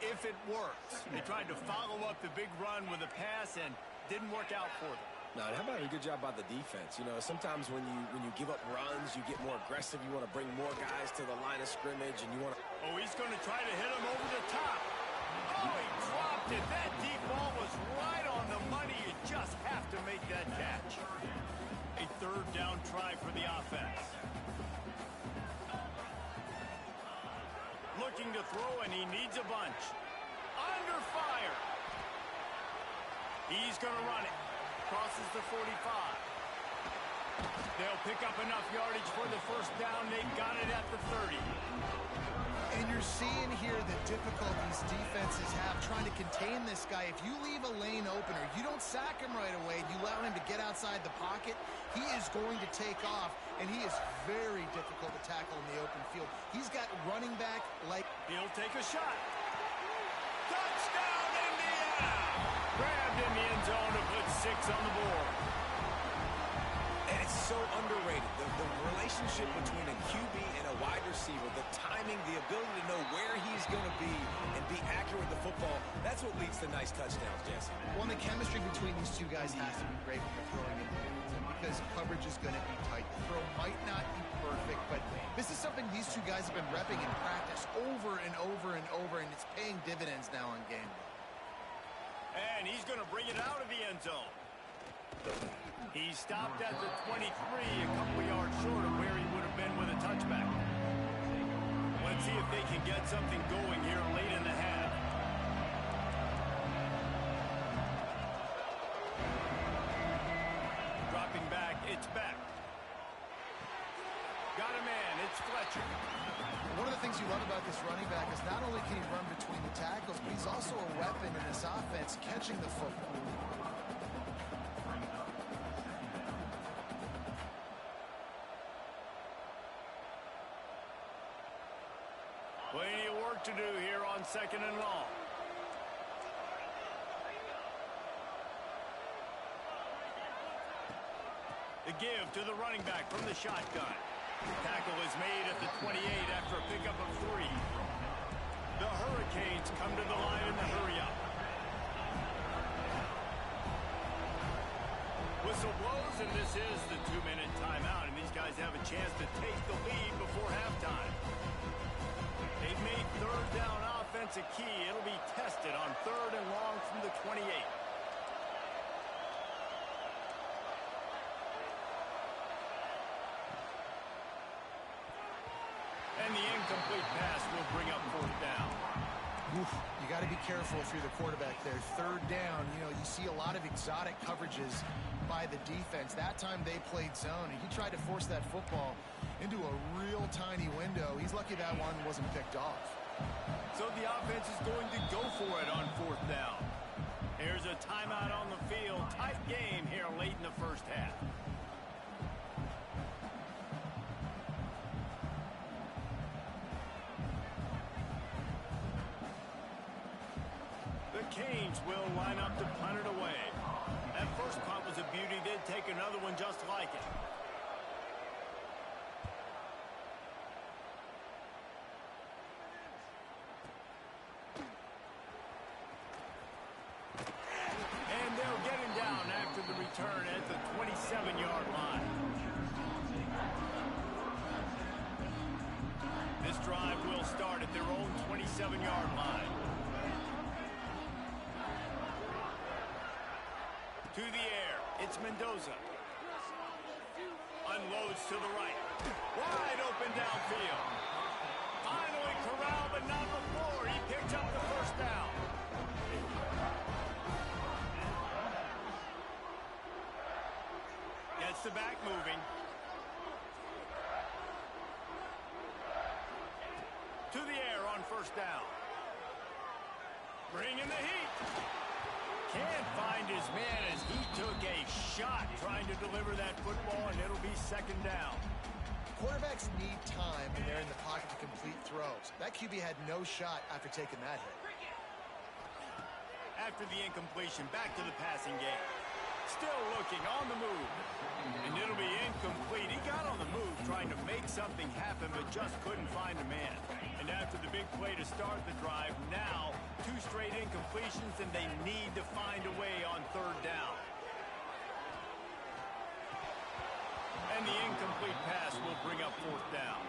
If it works. They tried to follow up the big run with a pass and didn't work out for them. No, how about a good job by the defense? You know, sometimes when you give up runs, you get more aggressive. You want to bring more guys to the line of scrimmage, and you want to... Oh, he's going to try to hit him over the top. Oh, he dropped it. That deep ball was right on the money. You just have to make that catch. A third down try for the offense. Looking to throw, and he needs a bunch. Under fire. He's going to run it. Crosses the 45. They'll pick up enough yardage for the first down. They got it at the 30. And you're seeing here the difficulties defenses have trying to contain this guy. If you leave a lane open or you don't sack him right away, you allow him to get outside the pocket, he is going to take off, and he is very difficult to tackle in the open field. He's got running back like... He'll take a shot. Touchdown, Indiana! Grabbed in the end zone to put 6 on the board. And it's so underrated. The relationship between a QB and a wide receiver, the timing, the ability to know where he's going to be and be accurate with the football, that's what leads to nice touchdowns, Jesse. Well, the chemistry between these two guys has to be great when you're throwing in because coverage is going to be tight. The throw might not be perfect, but this is something these two guys have been repping in practice over and over and over, and it's paying dividends now on game day. And he's going to bring it out of the end zone. He stopped at the 23, a couple yards short of where he would have been with a touchback. Let's see if they can get something going here late in the half. Dropping back, it's back. Got a man, it's Fletcher. One of the things you love about this running back is not only can he run between the tackles, but he's also a weapon in this offense catching the football. Plenty of work to do here on 2nd and long. The give to the running back from the shotgun. Tackle is made at the 28 after a pickup of 3. The Hurricanes come to the line in the hurry-up. Whistle blows, and this is the 2-minute timeout, and these guys have a chance to take the lead before halftime. They've made third down offense a key. It'll be tested on 3rd and long from the 28. And the incomplete pass will bring up 4th down. Oof, you got to be careful if you're the quarterback there. 3rd down, you know, you see a lot of exotic coverages by the defense. That time they played zone, and he tried to force that football into a real tiny window. He's lucky that one wasn't picked off. So the offense is going to go for it on 4th down. Here's a timeout on the field. Tight game here late in the first half. The Canes will line up to punt it away. That first punt was a beauty. They'd take another one just like it. And they'll get him down after the return at the 27-yard line. This drive will start at their own 27-yard line. To the air, it's Mendoza. Unloads to the right. Wide open downfield. Finally corralled, but not before. He picks up the first down. Gets the back moving. To the air on 1st down. Bringing the heat. Can't find his man as he took a shot trying to deliver that football, and it'll be 2nd down. Quarterbacks need time when they're in the pocket to complete throws. That QB had no shot after taking that hit. After the incompletion, back to the passing game. Still looking on the move. And it'll be incomplete. He got on the move trying to make something happen, but just couldn't find a man. And after the big play to start the drive, now 2 straight incompletions, and they need to find a way on 3rd down. And the incomplete pass will bring up 4th down.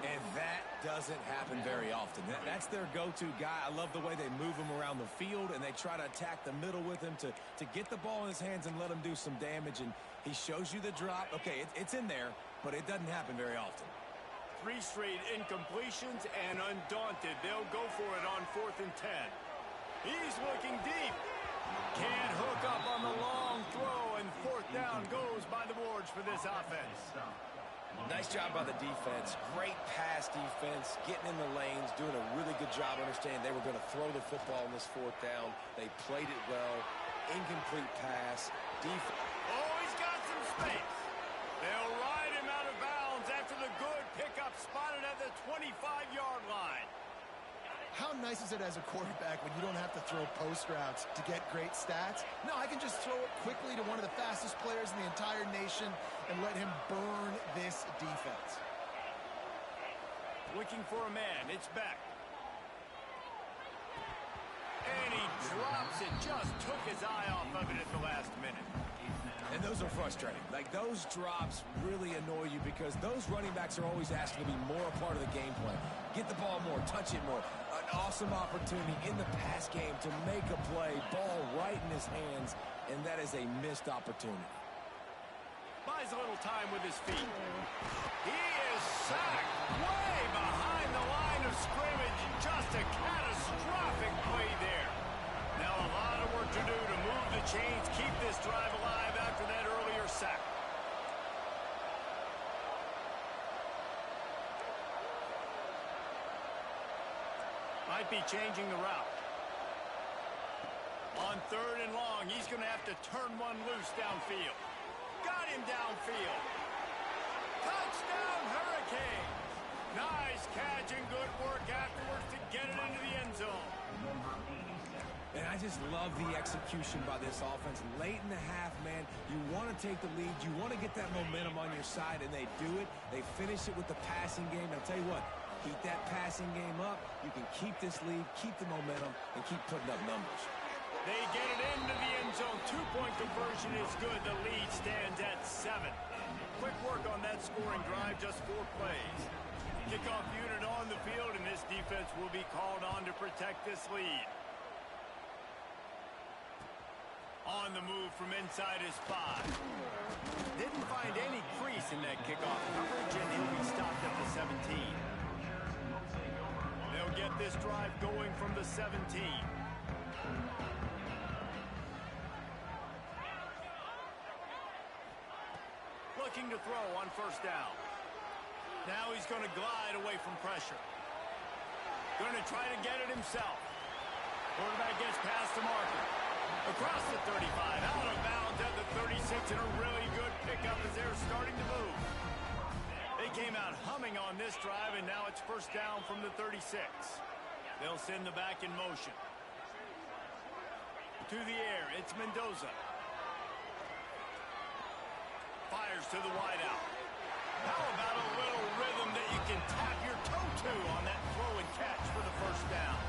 And that doesn't happen very often. That's their go-to guy. I love the way they move him around the field, and they try to attack the middle with him to get the ball in his hands and let him do some damage. And he shows you the drop. Okay, it's in there, but it doesn't happen very often. 3 straight incompletions, and undaunted, they'll go for it on 4th and 10. He's looking deep. Can't hook up on the long throw, and 4th down goes by the boards for this offense. Nice job by the defense. Great pass defense, getting in the lanes, doing a really good job understanding they were going to throw the football in this 4th down. They played it well. Incomplete pass. Oh, he's got some space. They'll ride him out of bounds after the good pickup spotted at the 25-yard line. How nice is it as a quarterback when you don't have to throw post routes to get great stats? No, I can just throw it quickly to one of the fastest players in the entire nation and let him burn this defense. Looking for a man. It's Beck. And he drops it. Just took his eye off of it at the last minute. And those are frustrating. Like, those drops really annoy you because those running backs are always asking to be more a part of the game plan. Get the ball more, touch it more. An awesome opportunity in the pass game to make a play, ball right in his hands, and that is a missed opportunity. Buys a little time with his feet. He is sacked way behind the line of scrimmage. Just a catastrophic play there. Now a lot of work to do to move the chains, keep this drive alive after that earlier sack. Might be changing the route. On 3rd and long, he's going to have to turn one loose downfield. Got him downfield. Touchdown, Hurricanes. Nice catch and good work afterwards to get it into the end zone. And I just love the execution by this offense. Late in the half, man, you want to take the lead. You want to get that momentum on your side, and they do it. They finish it with the passing game. I'll tell you what, keep that passing game up. You can keep this lead, keep the momentum, and keep putting up numbers. They get it into the end zone. 2-point conversion is good. The lead stands at 7. Quick work on that scoring drive, just 4 plays. Kickoff unit on the field, and this defense will be called on to protect this lead. On the move from inside his 5. Didn't find any crease in that kickoff coverage, and he'll be stopped at the 17. They'll get this drive going from the 17. Looking to throw on 1st down. Now he's going to glide away from pressure. Going to try to get it himself. Quarterback gets past the marker. Across the 35, out of bounds at the 36, and a really good pickup as they're starting to move. They came out humming on this drive, and now it's 1st down from the 36. They'll send the back in motion. To the air, it's Mendoza. Fires to the wideout. How about a little rhythm that you can tap your toe to on that throw and catch for the 1st down?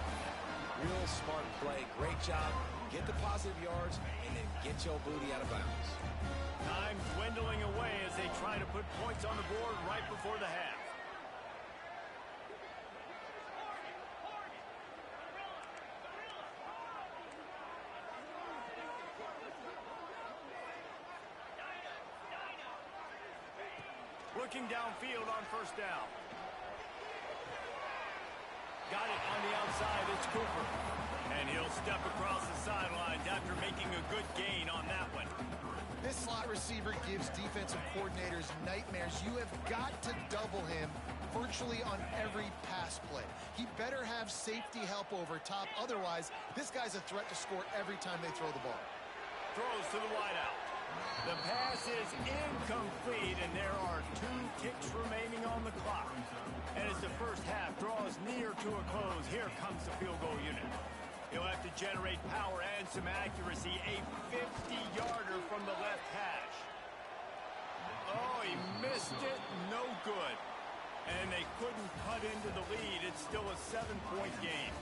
Real smart play. Great job. Get the positive yards, and then get your booty out of bounds. Time dwindling away as they try to put points on the board right before the half. Looking downfield on 1st down. Got it on the outside. It's Cooper. And he'll step across the sidelines after making a good gain on that one. This slot receiver gives defensive coordinators nightmares. You have got to double him virtually on every pass play. He better have safety help over top. Otherwise, this guy's a threat to score every time they throw the ball. Throws to the wideout. The pass is incomplete, and there are 2 ticks remaining on the clock. And as the 1st half draws near to a close, here comes the field goal unit. He'll have to generate power and some accuracy. A 50-yarder from the left hash. Oh, he missed it. No good. And they couldn't cut into the lead. It's still a 7-point game.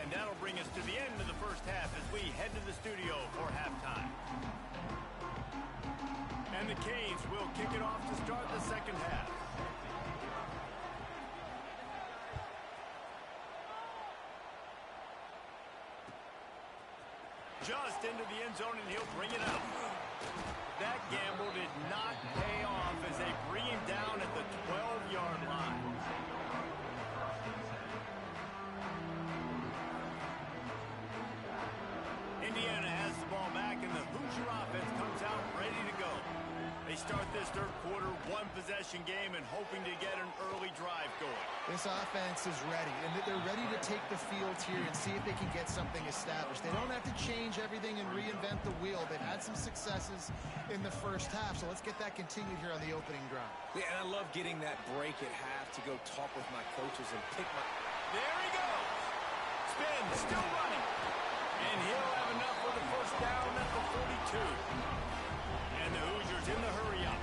And that'll bring us to the end of the first half as we head to the studio for halftime. And the Canes will kick it off to start the second half. Just into the end zone, and he'll bring it out. That gamble did not pay off as they bring him down at the 12-yard line. Indiana has the ball back, and the Hoosier offense comes out ready to go. They start this third quarter one-possession game and hoping to get an early drive going. This offense is ready, and they're ready to take the field here and see if they can get something established. They don't have to change everything and reinvent the wheel. They've had some successes in the first half, so let's get that continued here on the opening drive. Yeah, and I love getting that break at half to go talk with my coaches and pick my... There he goes. Spin, still running. And he'll have enough for the first down at the 42. And the Hoosiers in the hurry-up.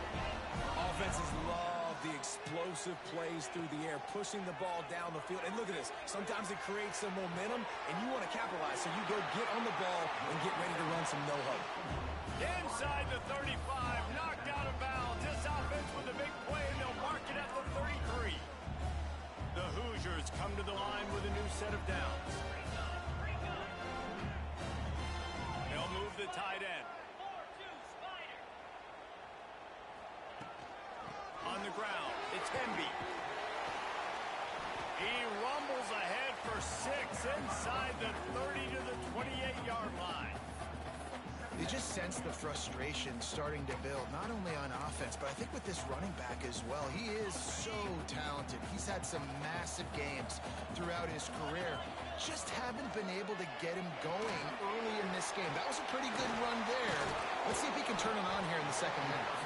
Offenses love the explosive plays through the air, pushing the ball down the field. And look at this. Sometimes it creates some momentum, and you want to capitalize. So you go get on the ball and get ready to run some no-huddle. Inside the 35, knocked out of bounds. This offense with a big play, and they'll mark it at the 33. The Hoosiers come to the line with a new set of downs. They'll move the tight end. On the ground, it's Hemby. He rumbles ahead for 6 inside the 30 to the 28-yard line. You just sense the frustration starting to build, not only on offense, but I think with this running back as well. He is so talented. He's had some massive games throughout his career. Just haven't been able to get him going early in this game. That was a pretty good run there. Let's see if he can turn it on here in the second half.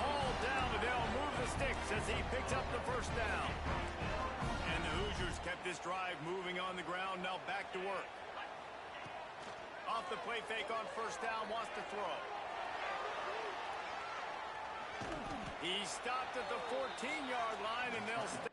All down, and they'll move the sticks as he picks up the first down. And the Hoosiers kept this drive moving on the ground, now back to work. Off the play fake on first down, wants to throw. He stopped at the 14-yard line, and they'll stay.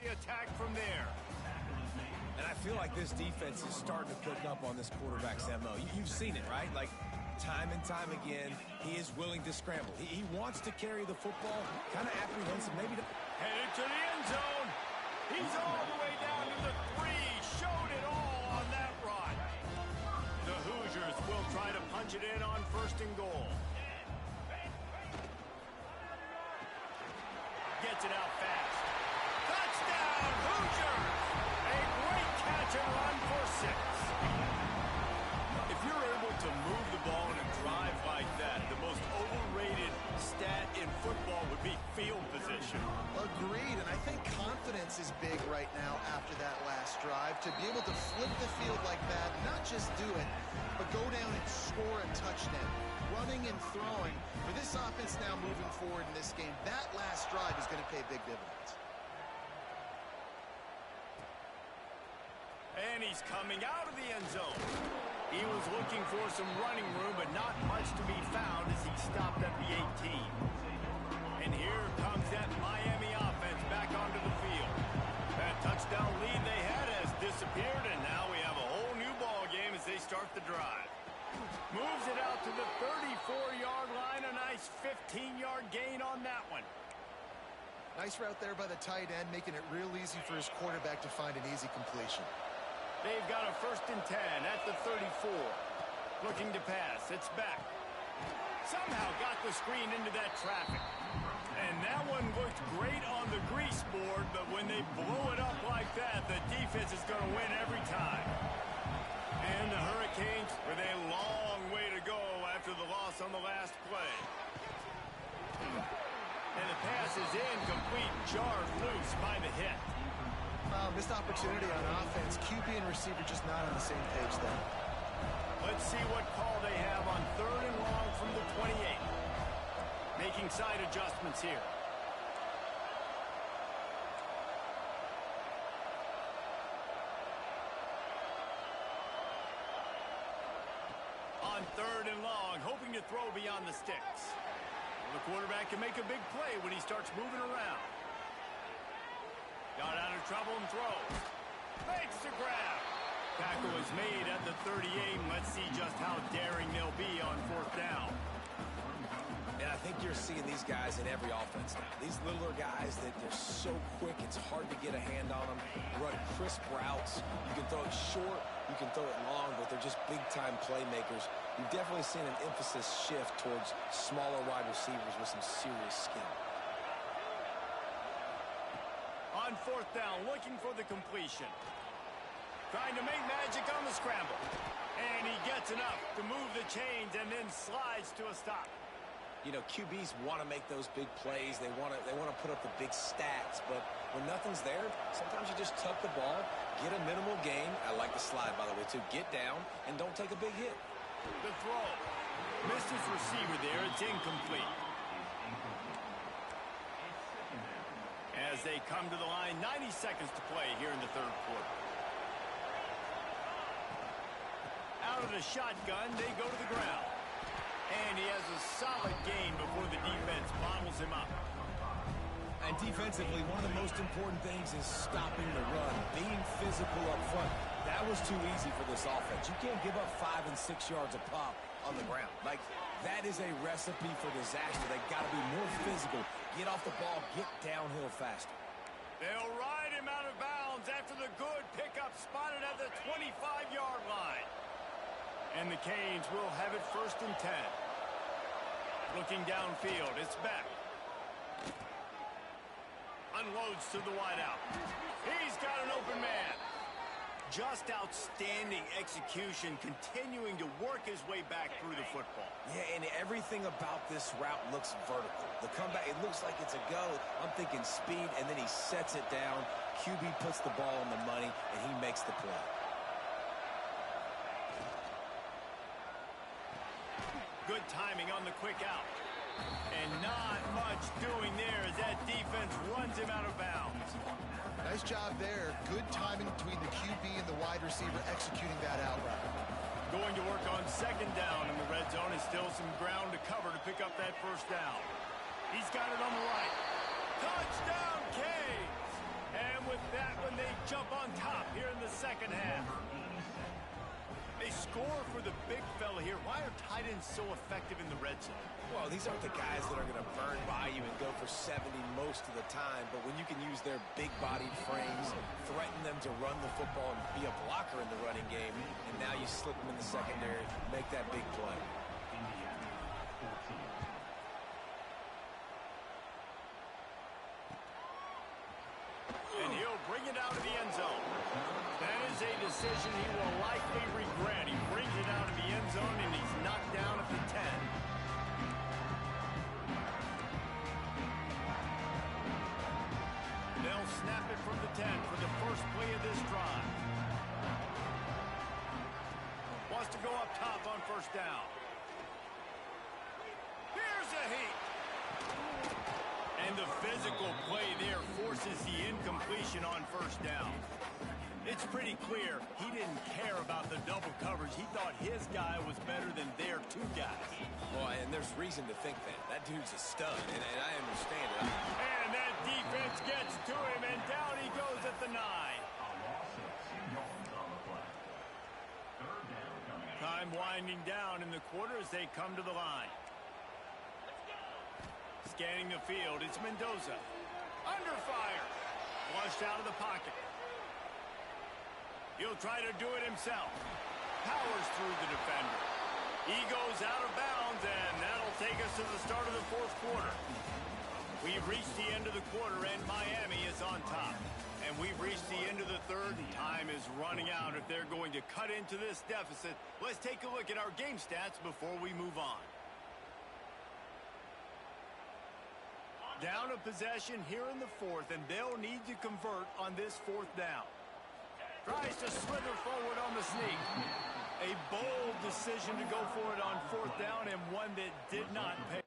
the attack from there. And I feel like this defense is starting to pick up on this quarterback's MO. You've seen it, right? Like, time and time again, he is willing to scramble. He wants to carry the football, kind of apprehensive, maybe to... Headed to the end zone. He's all the way down to the 3. Showed it all on that run. The Hoosiers will try to punch it in on 1st and goal. Gets it out fast. Touchdown, Hoosiers! A great catch and run for 6. If you're able to move the ball in a drive like that, the most overrated stat in football would be field position. Agreed, and I think confidence is big right now after that last drive. To be able to flip the field like that, not just do it, but go down and score a touchdown. Running and throwing. For this offense now moving forward in this game, that last drive is going to pay big dividends. And he's coming out of the end zone. He was looking for some running room, but not much to be found as he stopped at the 18. And here comes that Miami offense back onto the field. That touchdown lead they had has disappeared, and now we have a whole new ball game as they start the drive. Moves it out to the 34-yard line. A nice 15-yard gain on that one. Nice route there by the tight end, making it real easy for his quarterback to find an easy completion. They've got a 1st and 10 at the 34. Looking to pass. It's back. Somehow got the screen into that traffic. And that one looked great on the grease board, but when they blow it up like that, the defense is going to win every time. And the Hurricanes with a long way to go after the loss on the last play. And the pass is incomplete, jarred loose by the hit. Missed opportunity on offense. QB and receiver just not on the same page there. Let's see what call they have on 3rd and long from the 28. Making side adjustments here. On 3rd and long, hoping to throw beyond the sticks. Well, the quarterback can make a big play when he starts moving around. Got out of trouble and throws. Makes the grab. Tackle is made at the 38, and let's see just how daring they'll be on 4th down. And I think you're seeing these guys in every offense now. These littler guys that they're so quick, it's hard to get a hand on them. Run crisp routes. You can throw it short, you can throw it long, but they're just big-time playmakers. You've definitely seen an emphasis shift towards smaller wide receivers with some serious skill. On 4th down, looking for the completion. Trying to make magic on the scramble. And he gets enough to move the chains and then slides to a stop. You know, QBs want to make those big plays. They want to put up the big stats. But when nothing's there, sometimes you just tuck the ball, get a minimal gain. I like the slide, by the way, too. Get down and don't take a big hit. The throw. Missed his receiver there. It's incomplete. As they come to the line, 90 seconds to play here in the 3rd quarter. Out of the shotgun, they go to the ground. And he has a solid gain before the defense bottles him up. And defensively, one of the most important things is stopping the run, being physical up front. That was too easy for this offense. You can't give up 5 and 6 yards a pop on the ground. Like, that is a recipe for disaster. They got to be more physical. Get off the ball, get downhill faster. They'll ride him out of bounds after the good pickup spotted at the 25-yard line. And the Canes will have it 1st and 10. Looking downfield, it's back. Unloads to the wideout. He's got an open man. Just outstanding execution, continuing to work his way back through the football. Yeah, and everything about this route looks vertical. The comeback, it looks like it's a go. I'm thinking speed, and then he sets it down. QB puts the ball on the money, and he makes the play. Good timing on the quick out. And not much doing there as that defense runs him out of bounds. Nice job there. Good timing between the QB and the wide receiver executing that out route. Going to work on 2nd down in the red zone. Is still some ground to cover to pick up that 1st down. He's got it on the right. Touchdown, Canes! And with second half. They score for the big fella here. Why are tight ends so effective in the red zone? Well, these aren't the guys that are going to burn by you and go for 70 most of the time, but when you can use their big-bodied frames, threaten them to run the football and be a blocker in the running game, and now you slip them in the secondary, make that big play. And he'll bring it out of the end zone. That is a decision he will likely regret. He brings it out of the end zone, and he's knocked down at the 10. They'll snap it from the 10 for the first play of this drive. Wants to go up top on first down. Here's a heat. And the physical play there forces the incompletion on first down. It's pretty clear he didn't care about the double coverage. He thought his guy was better than their two guys. Well, and there's reason to think that. That dude's a stud, and I understand it. And that defense gets to him, and down he goes at the 9. Time winding down in the quarter as they come to the line. Scanning the field, it's Mendoza. Under fire. Flushed out of the pocket. He'll try to do it himself. Powers through the defender. He goes out of bounds, and that'll take us to the start of the fourth quarter. We've reached the end of the quarter, and Miami is on top. And we've reached the end of the third, and time is running out if they're going to cut into this deficit. Let's take a look at our game stats before we move on. Down a possession here in the fourth, and they'll need to convert on this fourth down. Tries to slither forward on the sneak. A bold decision to go for it on fourth down, and one that did not pay.